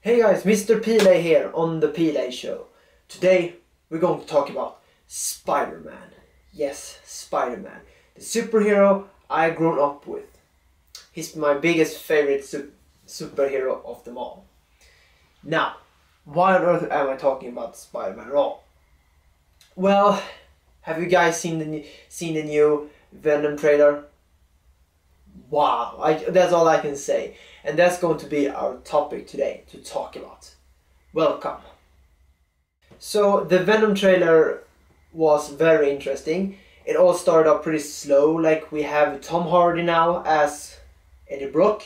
Hey guys, Mr. Pile here on the Pile Show. Today we're going to talk about Spider-Man. Yes, Spider-Man. The superhero I grown up with. He's my biggest favorite superhero of them all. Now, why on earth am I talking about Spider-Man at all? Well, have you guys seen the new Venom trailer? Wow, that's all I can say. And that's going to be our topic today to talk about. Welcome. So the Venom trailer was very interesting. It all started up pretty slow, like we have Tom Hardy now as Eddie Brock.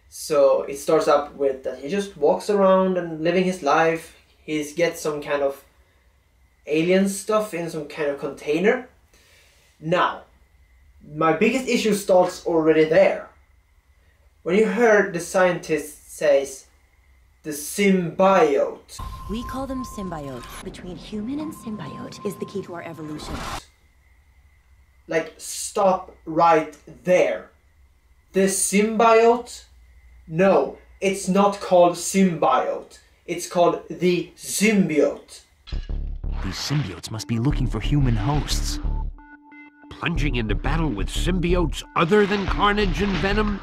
So it starts up with that he just walks around and living his life. He gets some kind of alien stuff in some kind of container. Now, my biggest issue starts already there. When you heard the scientist says the symbiote. We call them symbiotes. Between human and symbiote is the key to our evolution. Like, stop right there. The symbiote? No, it's not called symbiote. It's called the symbiote. These symbiotes must be looking for human hosts. Plunging into battle with symbiotes other than Carnage and Venom?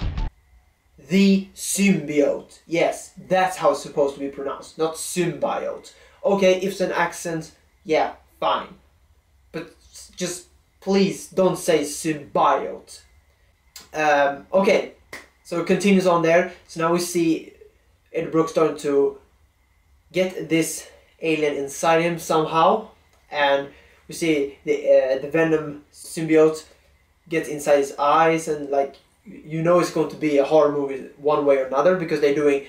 The symbiote. Yes, that's how it's supposed to be pronounced, not symbiote. Okay, if it's an accent, yeah, fine. But just please don't say symbiote. Okay, so it continues on there. So now we see Eddie Brock starting to get this alien inside him somehow. And we see the Venom symbiote gets inside his eyes, and like, you know it's going to be a horror movie one way or another because they're doing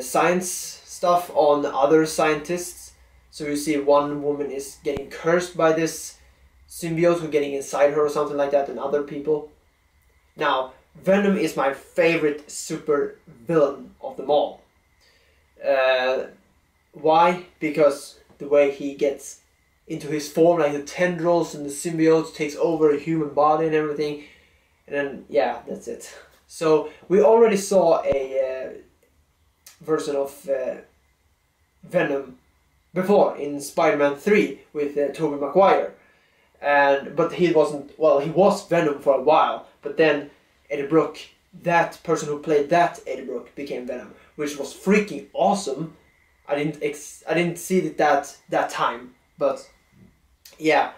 science stuff on other scientists. So you see one woman is getting cursed by this symbiote who's getting inside her or something like that, and other people. Now, Venom is my favorite super villain of them all. Why? Because the way he gets into his form, like the tendrils and the symbiote takes over a human body and everything. And then, yeah, that's it. So, we already saw a version of Venom before in Spider-Man 3 with Tobey Maguire. But he wasn't, well, he was Venom for a while, but then Eddie Brock, that person who played that Eddie Brock, became Venom, which was freaking awesome. I didn't see it that time, but yeah.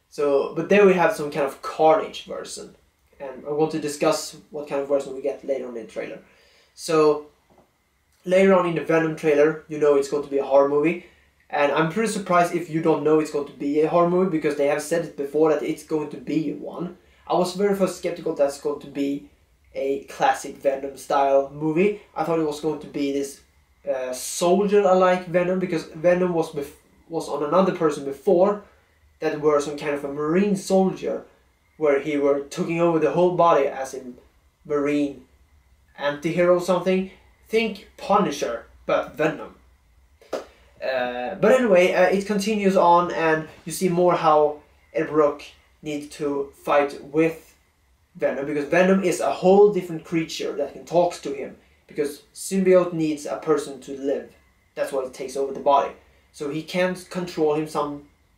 So, but there we have some kind of Carnage version. And I want to discuss what kind of version we get later on in the trailer. So, later on in the Venom trailer, you know it's going to be a horror movie. And I'm pretty surprised if you don't know it's going to be a horror movie, because they have said it before that it's going to be one. I was very first skeptical that it's going to be a classic Venom style movie. I thought it was going to be this soldier-alike Venom, because Venom was on another person before that were some kind of a marine soldier, where he were taking over the whole body as a marine anti-hero or something. Think Punisher, but Venom. But anyway, it continues on, and you see more how Eddie Brock needs to fight with Venom, because Venom is a whole different creature that can talk to him, because symbiote needs a person to live. That's why it takes over the body. So he can't control him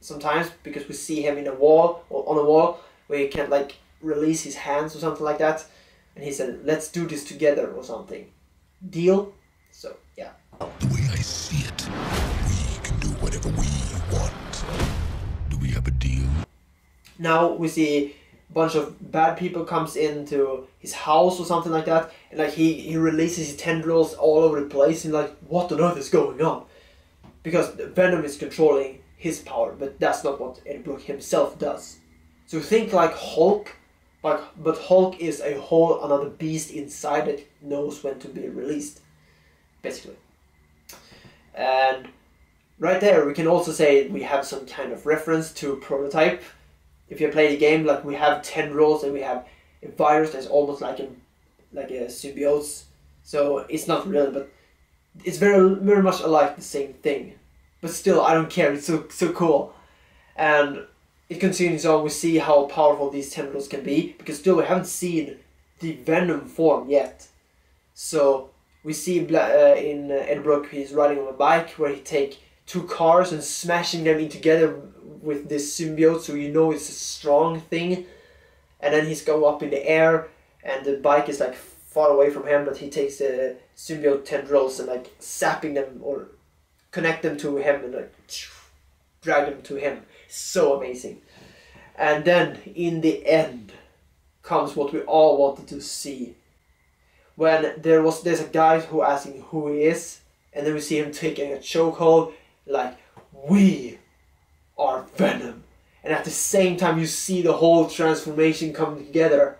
sometimes, because we see him on a wall, where he can't like release his hands or something like that. And he said, let's do this together or something. Deal? So, yeah. The way I see it, we can do whatever we want. Do we have a deal? Now we see a bunch of bad people comes into his house or something like that. And like he releases his tendrils all over the place. And like, what on earth is going on? Because Venom is controlling his power, but that's not what Eddie Brock himself does. So think like Hulk, but Hulk is a whole another beast inside that knows when to be released, basically. And right there we can also say we have some kind of reference to Prototype. If you play the game, like we have tendrils and we have a virus that's almost like a symbiote. So it's not real, but it's very much alike the same thing. But still, I don't care. It's so cool. And it continues on. We see how powerful these tendrils can be, because still we haven't seen the Venom form yet. So We see in Ed Brook, he's riding on a bike where he take 2 cars and smashing them in together with this symbiote, so you know it's a strong thing. And then he's going up in the air, and the bike is like far away from him, but he takes the symbiote tendrils and like sapping them or connect them to him and like drag them to him. So amazing. And then in the end comes what we all wanted to see. When there's a guy who asking who he is, and then we see him taking a chokehold, like, we are Venom. And at the same time you see the whole transformation come together.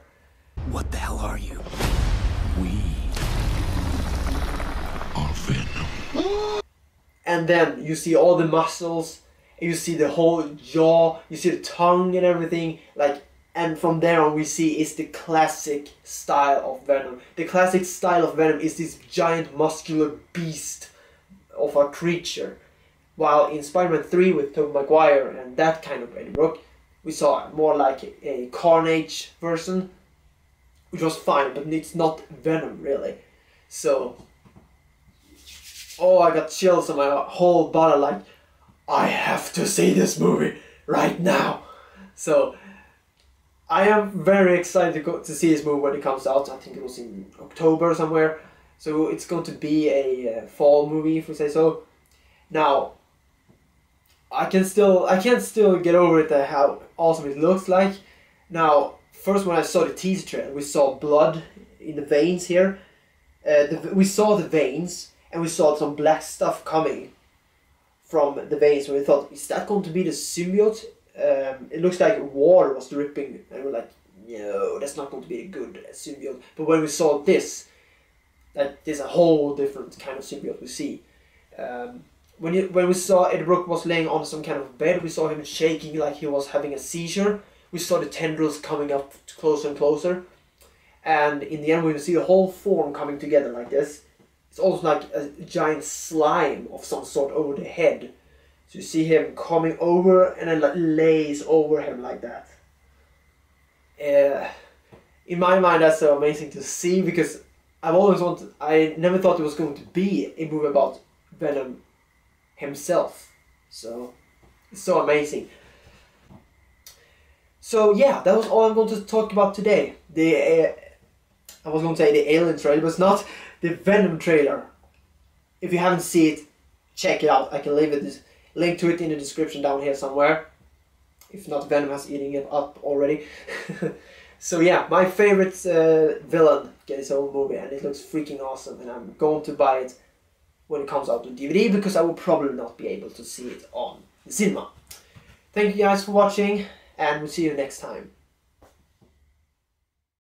What the hell are you? We are Venom. And then you see all the muscles, and you see the whole jaw, you see the tongue and everything, like, and from there on we see it's the classic style of Venom. The classic style of Venom is this giant muscular beast of a creature. While in Spider-Man 3 with Tobey Maguire and that kind of Eddie Brock, we saw more like a Carnage version, which was fine, but it's not Venom really. So, oh, I got chills on my whole body, like, I have to see this movie right now. So, I am very excited to see this movie when it comes out. I think it was in October somewhere. So it's going to be a fall movie, if we say so. Now, I can't still get over it how awesome it looks like. Now, first when I saw the teaser trailer, we saw blood in the veins here. We saw the veins, and we saw some black stuff coming from the veins. And we thought, is that going to be the symbiote? It looks like water was dripping, and we're like, no, that's not going to be a good symbiote. But when we saw this, that there's a whole different kind of symbiote we see. When we saw Ed Brook was laying on some kind of bed, we saw him shaking like he was having a seizure. We saw the tendrils coming up closer and closer. And in the end, when we see the whole form coming together like this, it's almost like a giant slime of some sort over the head. So you see him coming over and then like lays over him like that. In my mind, that's so amazing to see, because I never thought it was going to be a movie about Venom himself. So it's so amazing. So yeah, that was all I'm going to talk about today. I was going to say the Alien trailer, but it's not. The Venom trailer. If you haven't seen it, check it out. I can leave this link to it in the description down here somewhere. If not, Venom has eaten it up already. So yeah, my favorite villain gets his own movie, and it looks freaking awesome, and I'm going to buy it when it comes out on DVD, because I will probably not be able to see it on the cinema. Thank you guys for watching, and we'll see you next time.